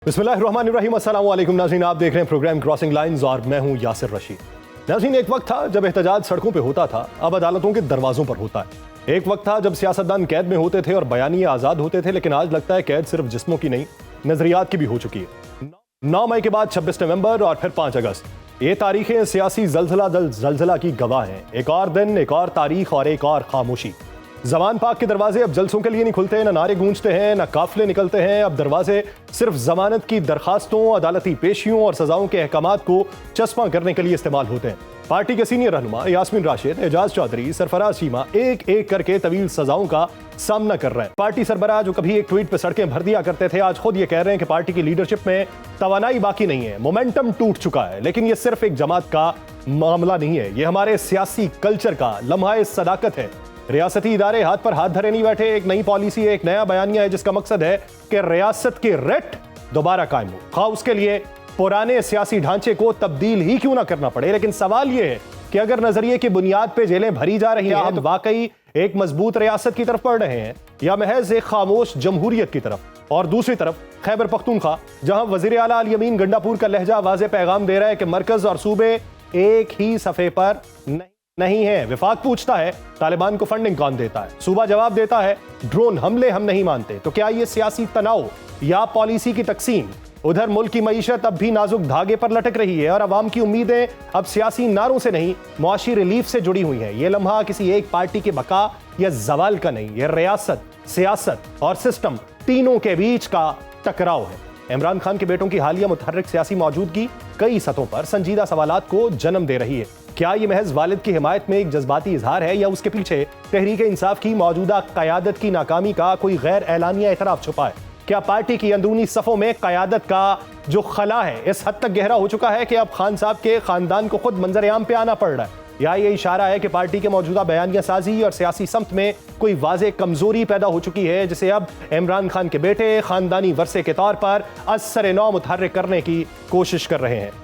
बिस्मिल्लाहिर्रहमानिर्रहीम, अस्सलाम वालेकुम नाज़रीन, आप देख रहे हैं प्रोग्राम क्रॉसिंग लाइंस और मैं हूं यासिर रशीद। नाज़रीन, एक वक्त था जब एहतजाज सड़कों पे होता था, अब अदालतों के दरवाजों पर होता है। एक वक्त था जब सियासतदान कैद में होते थे और बयानिए आज़ाद होते थे, लेकिन आज लगता है कैद सिर्फ जिस्मों की नहीं, नजरियात की भी हो चुकी है। 9 मई के बाद 26 नवंबर और फिर 5 अगस्त, ये तारीखें सियासी जलजला की गवाह हैं। एक और दिन, एक और तारीख और एक और खामोशी। जमान पाक के दरवाजे अब जलसों के लिए नहीं खुलते, ना नारे गूंजते हैं, ना काफिले निकलते हैं। अब दरवाजे सिर्फ जमानत की दरखास्तों, अदालती पेशियों और सजाओं के अहकामात को चस्पा करने के लिए इस्तेमाल होते हैं। पार्टी के सीनियर रहनुमा यास्मीन राशिद, एजाज चौधरी, सरफराज चीमा एक एक करके तवील सजाओं का सामना कर रहे हैं। पार्टी सरबराह जो कभी एक ट्वीट पर सड़कें भर दिया करते थे, आज खुद ये कह रहे हैं कि पार्टी की लीडरशिप में तवानाई बाकी नहीं है, मोमेंटम टूट चुका है। लेकिन ये सिर्फ एक जमात का मामला नहीं है, ये हमारे सियासी कल्चर का लम्हा सदाकत है। रियासती इदारे हाथ पर हाथ धरे नहीं बैठे, एक नई पॉलिसी है, एक नया बयानिया है जिसका मकसद है कि रियासत के रेट दोबारा कायम हो, खा उसके लिए पुराने सियासी ढांचे को तब्दील ही क्यों ना करना पड़े। लेकिन सवाल यह है कि अगर नजरिए की बुनियाद पे जेलें भरी जा रही हैं, तो वाकई एक मजबूत रियासत की तरफ बढ़ रहे हैं या महज एक खामोश जमहूरियत की तरफ। और दूसरी तरफ खैबर पख्तूनख्वा, जहां वजीर आला अल यमीन गंडापुर का लहजा वाज़े पैगाम दे रहा है कि मरकज और सूबे एक ही सफे पर नहीं है। विफाक पूछता है तालिबान को फंडिंग कौन देता है, सूबा जवाब देता है ड्रोन हमले हम नहीं मानते। तो क्या ये सियासी तनाव या पॉलिसी की तकसीम? उधर मुल्क की मईशत अब भी नाजुक धागे पर लटक रही है और अवाम की उम्मीदें अब सियासी नारों से नहीं, मुआशी रिलीफ से जुड़ी हुई हैं। ये लम्हा किसी एक पार्टी के बका या जवाल का नहीं, यह रियासत, सियासत और सिस्टम तीनों के बीच का टकराव है। इमरान खान के बेटों की हालिया मुतहर्रिक सियासी मौजूदगी कई सतहों पर संजीदा सवालात को जन्म दे रही है। क्या ये महज वालिद की हिमायत में एक जज्बाती इजहार है या उसके पीछे तहरीक इंसाफ की मौजूदा क़यादत की नाकामी का कोई गैर एलानिया एतराफ छुपा है? क्या पार्टी की अंदरूनी सफ़ों में क़यादत का जो खला है इस हद तक गहरा हो चुका है कि अब खान साहब के खानदान को खुद मंजर-ए-आम पे आना पड़ रहा है? या ये इशारा है कि पार्टी के मौजूदा बयानिया साजी और सियासी समत में कोई वाज़े कमजोरी पैदा हो चुकी है, जिसे अब इमरान खान के बेटे खानदानी वर्से के तौर पर असर-ए-नौ मुतहर्रिक करने की कोशिश कर रहे हैं?